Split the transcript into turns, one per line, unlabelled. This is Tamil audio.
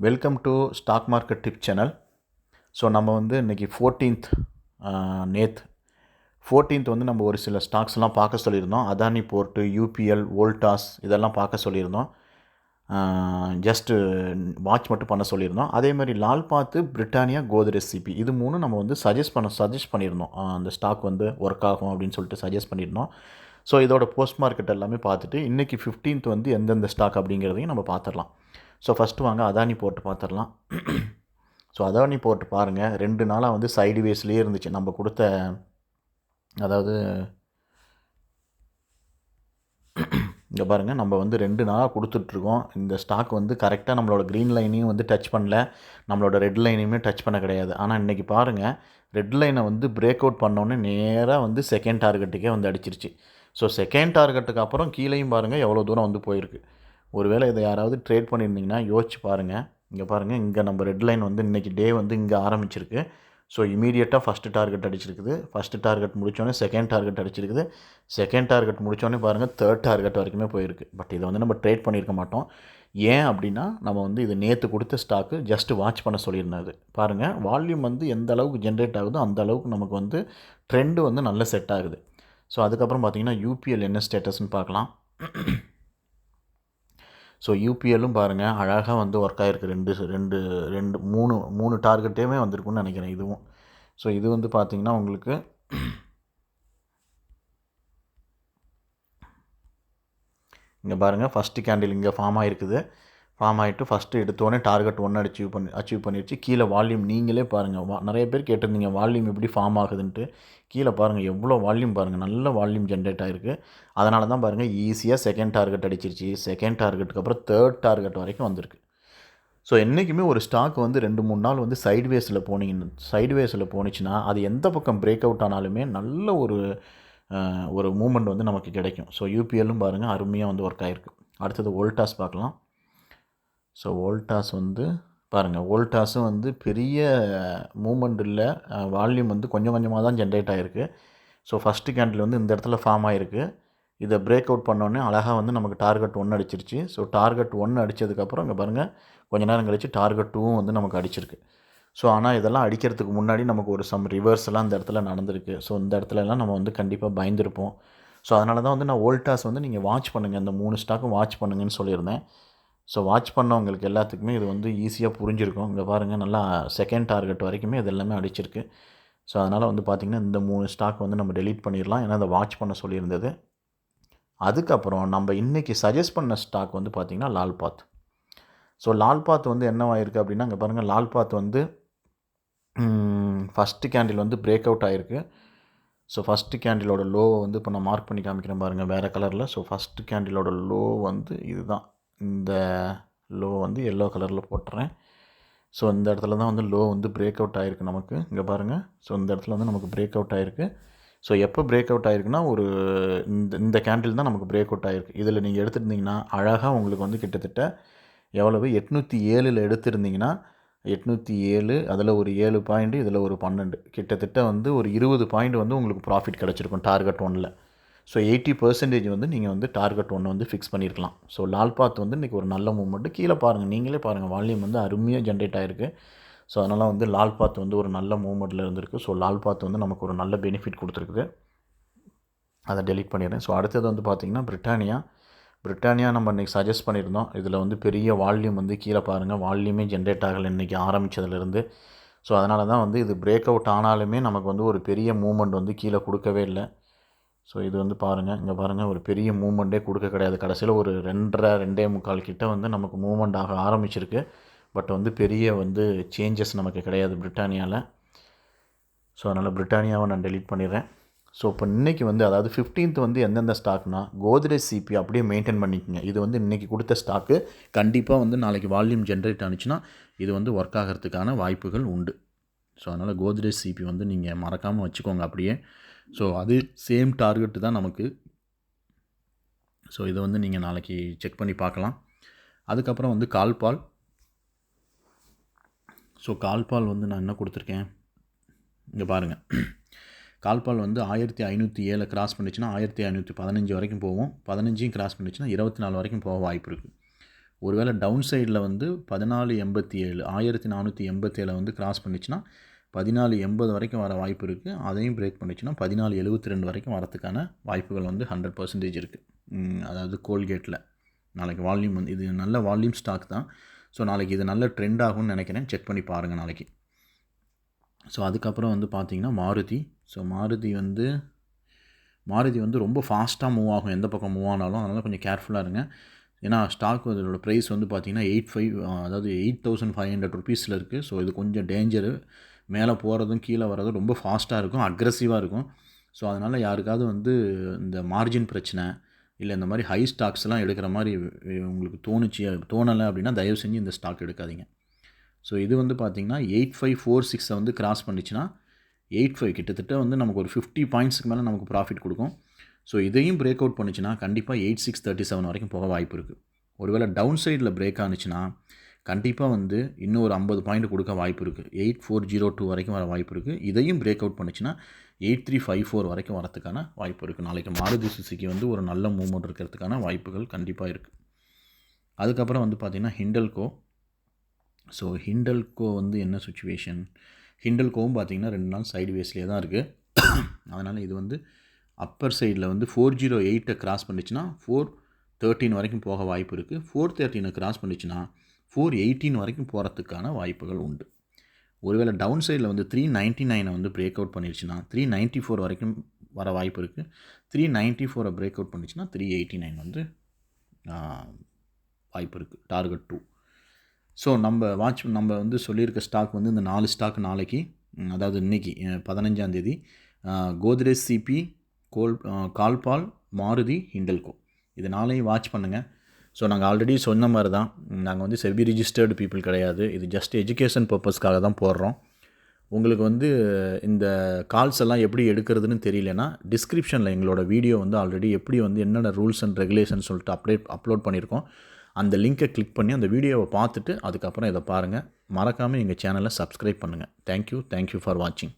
Welcome to stock market tip channel. So நம்ம வந்து இன்றைக்கி 14th நேற்று 14th வந்து நம்ம ஒரு சில ஸ்டாக்ஸ்லாம் பார்க்க சொல்லியிருந்தோம். அதானி போர்ட்டு, யூபிஎல், வோல்டாஸ் இதெல்லாம் பார்க்க சொல்லியிருந்தோம். ஜஸ்ட்டு வாட்ச் மட்டும் பண்ண சொல்லியிருந்தோம். அதே மாதிரி லால் பாத்து, பிரிட்டானியா, கோத்ரேஜ் சிபி இது மூணும் நம்ம வந்து சஜஸ்ட் பண்ணியிருந்தோம். அந்த ஸ்டாக் வந்து ஒர்க் ஆகும் அப்படின்னு சொல்லிட்டு சஜஸ்ட் பண்ணியிருந்தோம். ஸோ இதோட போஸ்ட் மார்க்கெட் எல்லாமே பார்த்துட்டு இன்றைக்கி 15th வந்து எந்தெந்த ஸ்டாக் அப்படிங்கிறதையும் நம்ம பார்த்துடலாம். ஸோ ஃபஸ்ட்டு வாங்க அதானி போர்ட்டு பார்த்துடலாம். ஸோ அதானி போர்ட்டு பாருங்கள், 2 நாளாக வந்து சைடு வேஸ்லேயே இருந்துச்சு. நம்ம கொடுத்த அதாவது இங்கே பாருங்கள், நம்ம வந்து 2 நாளாக கொடுத்துட்ருக்கோம். இந்த ஸ்டாக் வந்து கரெக்டாக நம்மளோட க்ரீன் லைனையும் வந்து டச் பண்ணல, நம்மளோட ரெட் லைனையுமே டச் பண்ண கிடையாது. ஆனால் இன்றைக்கி பாருங்கள், ரெட் லைனை வந்து பிரேக் அவுட் பண்ணோன்னே நேராக வந்து செகண்ட் டார்கெட்டுக்கே வந்து அடிச்சிருச்சு. ஸோ செகண்ட் டார்கெட்டுக்கு அப்புறம் கீழேயும் பாருங்கள் எவ்வளோ தூரம் வந்து போயிருக்கு. ஒருவேளை இதை யாராவது ட்ரேட் பண்ணியிருந்தீங்கன்னா யோசிச்சு பாருங்கள். இங்கே பாருங்கள், இங்கே நம்ம ரெட் லைன் வந்து இன்றைக்கி டே வந்து இங்கே ஆரம்பிச்சிருக்கு. ஸோ இமீடியட்டாக ஃபஸ்ட்டு டார்கெட் அடிச்சிருக்குது. ஃபஸ்ட்டு டார்கெட் முடித்தோடனே செகண்ட் டார்கெட் அடிச்சிருக்குது. செகண்ட் டார்கெட் முடித்தோடனே பாருங்கள் தேர்ட் டார்கெட் வரைக்குமே போயிருக்கு. பட் இதை வந்து நம்ம ட்ரேட் பண்ணியிருக்க மாட்டோம். ஏன் அப்படின்னா, நம்ம வந்து இது நேற்று கொடுத்த ஸ்டாக்கு ஜஸ்ட்டு வாட்ச் பண்ண சொல்லியிருந்தது. பாருங்கள், வால்யூம் வந்து எந்த அளவுக்கு ஜென்ரேட் ஆகுதோ அந்த அளவுக்கு நமக்கு வந்து ட்ரெண்டு வந்து நல்ல செட் ஆகுது. ஸோ அதுக்கப்புறம் பார்த்திங்கன்னா யூபிஎல் என்ன ஸ்டேட்டஸ்ன்னு பார்க்கலாம். ஸோ யூபிஎல்லும் பாருங்கள் அழகாக வந்து ஒர்க் ஆகிருக்கு. மூணு டார்கெட்டேமே வந்திருக்குன்னு நினைக்கிறேன் இதுவும். ஸோ இது வந்து பார்த்திங்கன்னா உங்களுக்கு இங்கே பாருங்கள், ஃபஸ்ட்டு கேண்டில் இங்கே ஃபார்ம் ஆகிருக்குது. ஃபார்ம் ஆகிட்டு ஃபஸ்ட்டு எடுத்தோடனே டார்கெட் 1 அச்சீவ் பண்ணிடுச்சு. கீழே வால்யூம் நீங்களே பாருங்கள். நிறைய பேர் கேட்டிருந்தீங்க வால்யூம் எப்படி ஃபார்ம் ஆகுதுன்ட்டு. கீழே பாருங்கள் எவ்வளோ வால்யூம் பாருங்கள், நல்ல வால்யூம் ஜென்ரேட் ஆகிருக்கு. அதனால தான் பாருங்கள் ஈஸியாக செகண்ட் டார்கெட் அடிச்சிருச்சு. செகண்ட் டார்கெட்டுக்கு அப்புறம் தேர்ட் டார்கெட் வரைக்கும் வந்திருக்கு. ஸோ என்றைக்குமே ஒரு ஸ்டாக் வந்து 2-3 நாள் வந்து சைட்வேஸில் போனிச்சுன்னா அது எந்த பக்கம் பிரேக் அவுட் ஆனாலுமே நல்ல ஒரு மூமெண்ட் வந்து நமக்கு கிடைக்கும். ஸோ யூபிஎல்லும் பாருங்கள் அருமையாக வந்து ஒர்க் ஆகிருக்கு. அடுத்தது வோல்டாஸ் பார்க்கலாம். ஸோ வோல்டாஸ் வந்து பாருங்கள், வோல்டாஸும் வந்து பெரிய மூமெண்ட் இல்லை, வால்யூம் வந்து கொஞ்சம் கொஞ்சமாக தான் ஜென்ரேட் ஆகிருக்கு. ஸோ ஃபஸ்ட்டு கேண்டில் வந்து இந்த இடத்துல ஃபார்ம் ஆகிருக்கு. இதை பிரேக் அவுட் பண்ணோன்னே அழகாக வந்து நமக்கு டார்கெட் 1 அடிச்சிருச்சு. ஸோ டார்கெட் 1 அடித்ததுக்கப்புறம் இங்கே பாருங்கள் கொஞ்சம் நேரம் கழித்து டார்கெட் 2வும் வந்து நமக்கு அடிச்சிருக்கு. ஸோ ஆனால் இதெல்லாம் அடிக்கிறதுக்கு முன்னாடி நமக்கு ஒரு ரிவர்ஸ் எல்லாம் இந்த இடத்துல நடந்திருக்கு. ஸோ இந்த இடத்துலலாம் நம்ம வந்து கண்டிப்பாக பயந்துருப்போம். ஸோ அதனால தான் வந்து நான் வோல்டாஸ் வந்து நீங்கள் வாட்ச் பண்ணுங்கள், இந்த 3 ஸ்டாக்கும் வாட்ச் பண்ணுங்கன்னு சொல்லியிருந்தேன். ஸோ வாட்ச் பண்ணவங்களுக்கு எல்லாத்துக்குமே இது வந்து ஈஸியாக புரிஞ்சிருக்கும். இங்கே பாருங்கள், நல்லா செகண்ட் டார்கெட் வரைக்குமே இது எல்லாமே அடிச்சிருக்கு. ஸோ அதனால் வந்து பார்த்திங்கன்னா இந்த 3 ஸ்டாக் வந்து நம்ம டெலீட் பண்ணிடலாம், ஏன்னா அதை வாட்ச் பண்ண சொல்லியிருந்தது. அதுக்கப்புறம் நம்ம இன்றைக்கி சஜஸ்ட் பண்ண ஸ்டாக் வந்து பார்த்திங்கன்னா லால் பாத். ஸோ லால் பாத் வந்து என்னவாயிருக்கு அப்படின்னா, இங்கே பாருங்கள் லால் பாத் வந்து ஃபஸ்ட்டு கேண்டில் வந்து பிரேக் அவுட் ஆகிருக்கு. ஸோ ஃபஸ்ட்டு கேண்டிலோட லோவை வந்து இப்போ நான் மார்க் பண்ணி காமிக்கிறேன் பாருங்கள் வேறு கலரில். ஸோ ஃபஸ்ட்டு கேண்டிலோட லோ வந்து இதுதான். இந்த லோ வந்து எல்லோ கலரில் போட்டுறேன். ஸோ இந்த இடத்துல தான் வந்து லோ வந்து பிரேக் அவுட் ஆகிருக்கு நமக்கு. இங்கே பாருங்கள், ஸோ இந்த இடத்துல வந்து நமக்கு பிரேக் அவுட் ஆகிருக்கு. ஸோ எப்போ பிரேக் அவுட் ஆகிருக்குன்னா இந்த கேண்டில் தான் நமக்கு பிரேக் அவுட் ஆகிருக்கு. இதில் நீங்கள் எடுத்துருந்தீங்கன்னா அழகாக உங்களுக்கு வந்து கிட்டத்தட்ட எவ்வளவு 807 எடுத்திருந்தீங்கன்னா 807, அதில் ஒரு 7 பாயிண்ட்டு, இதில் ஒரு 12, கிட்டத்தட்ட வந்து ஒரு 20 பாயிண்ட் வந்து உங்களுக்கு ப்ராஃபிட் கிடச்சிருக்கும் டார்கெட் 1ல். ஸோ 80% வந்து நீங்கள் வந்து டார்கெட் 1 வந்து ஃபிக்ஸ் பண்ணியிருக்கலாம். ஸோ லால் பாத் வந்து இன்றைக்கி ஒரு நல்ல மூவ்மெண்ட்டு. கீழே பாருங்கள், நீங்களே பாருங்கள், வால்யூம் வந்து அருமையாக ஜென்ரேட் ஆகிருக்கு. ஸோ அதனால் வந்து லால் பாத் வந்து ஒரு நல்ல மூவ்மெண்ட்டில் இருந்திருக்கு. ஸோ லால் பாத் வந்து நமக்கு ஒரு நல்ல பெனிஃபிட் கொடுத்துருக்குது. அதை டெலீட் பண்ணிடுறேன். ஸோ அடுத்தது வந்து பார்த்திங்கன்னா பிரிட்டானியா நம்ம இன்றைக்கி சஜஸ்ட் பண்ணியிருந்தோம். இதில் வந்து பெரிய வால்யூம் வந்து கீழே பாருங்கள், வால்யூமே ஜென்ரேட் ஆகலை இன்றைக்கி ஆரம்பித்ததுலேருந்து. ஸோ அதனால தான் வந்து இது பிரேக் அவுட் ஆனாலுமே நமக்கு வந்து ஒரு பெரிய மூவ்மெண்ட் வந்து கீழே கொடுக்கவே இல்லை. ஸோ இது வந்து பாருங்கள், இங்கே பாருங்கள், ஒரு பெரிய மூவ்மெண்ட்டே கொடுக்க கிடையாது. கடைசியில் ஒரு 2.5 கிட்ட வந்து நமக்கு மூவ்மெண்ட் ஆக ஆரம்பிச்சிருக்கு. பட் வந்து பெரிய வந்து சேஞ்சஸ் நமக்கு கிடையாது பிரிட்டானியாவில். ஸோ அதனால் பிரிட்டானியாவை நான் டெலீட் பண்ணிடுறேன். ஸோ இப்போ இன்றைக்கி வந்து அதாவது 15th வந்து எந்தெந்த ஸ்டாக்னா கோத்ரேஜ் சிபி அப்படியே மெயின்டைன் பண்ணிக்கோங்க. இது வந்து இன்றைக்கி கொடுத்த ஸ்டாக்கு கண்டிப்பாக வந்து நாளைக்கு வால்யூம் ஜென்ரேட் ஆனிச்சுன்னா இது வந்து ஒர்க் ஆகிறதுக்கான வாய்ப்புகள் உண்டு. ஸோ அதனால் கோத்ரேஜ் சிபி வந்து நீங்கள் மறக்காமல் வச்சுக்கோங்க அப்படியே. ஸோ அது சேம் டார்கெட்டு தான் நமக்கு. ஸோ இதை வந்து நீங்கள் நாளைக்கு செக் பண்ணி பார்க்கலாம். அதுக்கப்புறம் வந்து கால்பால். ஸோ கால்பால் வந்து நான் என்ன கொடுத்துருக்கேன் இங்கே பாருங்கள். கால்பால் வந்து 1507 கிராஸ் பண்ணிச்சுன்னா 1515 வரைக்கும் போகும். 15 கிராஸ் பண்ணிச்சுன்னா 24 வரைக்கும் போக வாய்ப்பு இருக்குது. ஒருவேளை டவுன் சைடில் வந்து 1487 1487 வந்து கிராஸ் பண்ணிச்சுன்னா 1480 வரைக்கும் வர வாய்ப்பு இருக்குது. அதையும் பிரேக் பண்ணிச்சுன்னா 1472 வரைக்கும் வரத்துக்கான வாய்ப்புகள் வந்து 100% இருக்குது. அதாவது கோல்கேட்டில் நாளைக்கு வால்யூம் வந்து இது நல்ல வால்யூம் ஸ்டாக் தான். ஸோ நாளைக்கு இது நல்ல ட்ரெண்ட் ஆகும்னு நினைக்கிறேன். செக் பண்ணி பாருங்கள் நாளைக்கு. ஸோ அதுக்கப்புறம் வந்து பார்த்திங்கன்னா மாருதி. ஸோ மாருதி வந்து ரொம்ப ஃபாஸ்ட்டாக மூவ் ஆகும் எந்த பக்கம் மூவ் ஆனாலும். அதனால் கொஞ்சம் கேர்ஃபுல்லாக இருங்க. ஏன்னா ஸ்டாக் இதோட ப்ரைஸ் வந்து பார்த்திங்கன்னா 8500 ருபீஸில் இருக்குது. ஸோ இது கொஞ்சம் டேஞ்சரு. மேலே போகிறதும் கீழே வர்றதும் ரொம்ப ஃபாஸ்ட்டாக இருக்கும், அக்ரெசிவாக இருக்கும். ஸோ அதனால் யாருக்காவது வந்து இந்த மார்ஜின் பிரச்சனை இல்லை இந்த மாதிரி ஹை ஸ்டாக்ஸ்லாம் எடுக்கிற மாதிரி உங்களுக்கு தோணலை அப்படின்னா தயவு செஞ்சு இந்த ஸ்டாக் எடுக்காதீங்க. ஸோ இது வந்து பார்த்திங்கன்னா 8546 வந்து கிராஸ் பண்ணிச்சுன்னா 85 கிட்டத்தட்ட வந்து நமக்கு ஒரு 50 பாயிண்ட்ஸுக்கு மேலே நமக்கு ப்ராஃபிட் கொடுக்கும். ஸோ இதையும் பிரேக் அவுட் பண்ணிச்சுன்னா கண்டிப்பாக 8637 வரைக்கும் போக வாய்ப்பு இருக்குது. ஒருவேளை டவுன் சைடில் பிரேக் ஆனிச்சுன்னா கண்டிப்பாக வந்து இன்னும் ஒரு 50 பாயிண்ட் கொடுக்க வாய்ப்பு இருக்குது. 8402 வரைக்கும் வர வாய்ப்பு இருக்குது. இதையும் பிரேக் அவுட் பண்ணிச்சுன்னா 8354 வரைக்கும் வரத்துக்கான வாய்ப்பு இருக்குது. நாளைக்கு மாருதி சுசுகி வந்து ஒரு நல்ல மூவ்மெண்ட் இருக்கிறதுக்கான வாய்ப்புகள் கண்டிப்பாக இருக்குது. அதுக்கப்புறம் வந்து பார்த்திங்கன்னா ஹிண்டல்கோ. ஸோ ஹிண்டல்கோ வந்து என்ன சுச்சுவேஷன், ஹிண்டல்கோவும் பார்த்திங்கன்னா 2 நாள் சைடு வேஸ்லேயே தான் இருக்குது. அதனால் இது வந்து அப்பர் சைடில் வந்து 408 கிராஸ் பண்ணிச்சுன்னா 413 வரைக்கும் போக வாய்ப்பு இருக்குது. 413 கிராஸ் பண்ணிச்சுன்னா 418 வரைக்கும் போகிறதுக்கான வாய்ப்புகள் உண்டு. ஒருவேளை டவுன் சைடில் வந்து 399 வந்து பிரேக் அவுட் பண்ணிடுச்சுன்னா 394 வரைக்கும் வர வாய்ப்பு இருக்குது. 394 பிரேக் அவுட் பண்ணிச்சுன்னா 389 வந்து வாய்ப்பு இருக்குது. டார்கெட் 2. ஸோ நம்ம வந்து சொல்லியிருக்க ஸ்டாக் வந்து இந்த 4 ஸ்டாக் நாளைக்கு, அதாவது இன்றைக்கி 15ஆம் தேதி, கோத்ரேஜ் சிபி, கால்பால், மாருதி, ஹிண்டல்கோ இது நாளையும் வாட்ச் பண்ணுங்கள். ஸோ நாங்கள் ஆல்ரெடி சொன்ன மாதிரி தான், நாங்கள் வந்து செபி ரிஜிஸ்டர்டு பீப்புள் கிடையாது. இது ஜஸ்ட் எஜுகேஷன் பர்பஸ்க்காக தான் போடுறோம். உங்களுக்கு வந்து இந்த கால்ஸ் எல்லாம் எப்படி எடுக்கிறதுன்னு தெரியலனா டிஸ்கிரிப்ஷனில் எங்களோட வீடியோ வந்து ஆல்ரெடி எப்படி வந்து என்னென்ன ரூல்ஸ் அண்ட் ரெகுலேஷன் சொல்லிட்டு அப்லோட் பண்ணியிருக்கோம். அந்த லிங்கை கிளிக் பண்ணி அந்த வீடியோவை பார்த்துட்டு அதுக்கப்புறம் இதை பாருங்கள். மறக்காமல் எங்கள் சேனலை சப்ஸ்கிரைப் பண்ணுங்கள். தேங்க்யூ ஃபார் வாட்சிங்.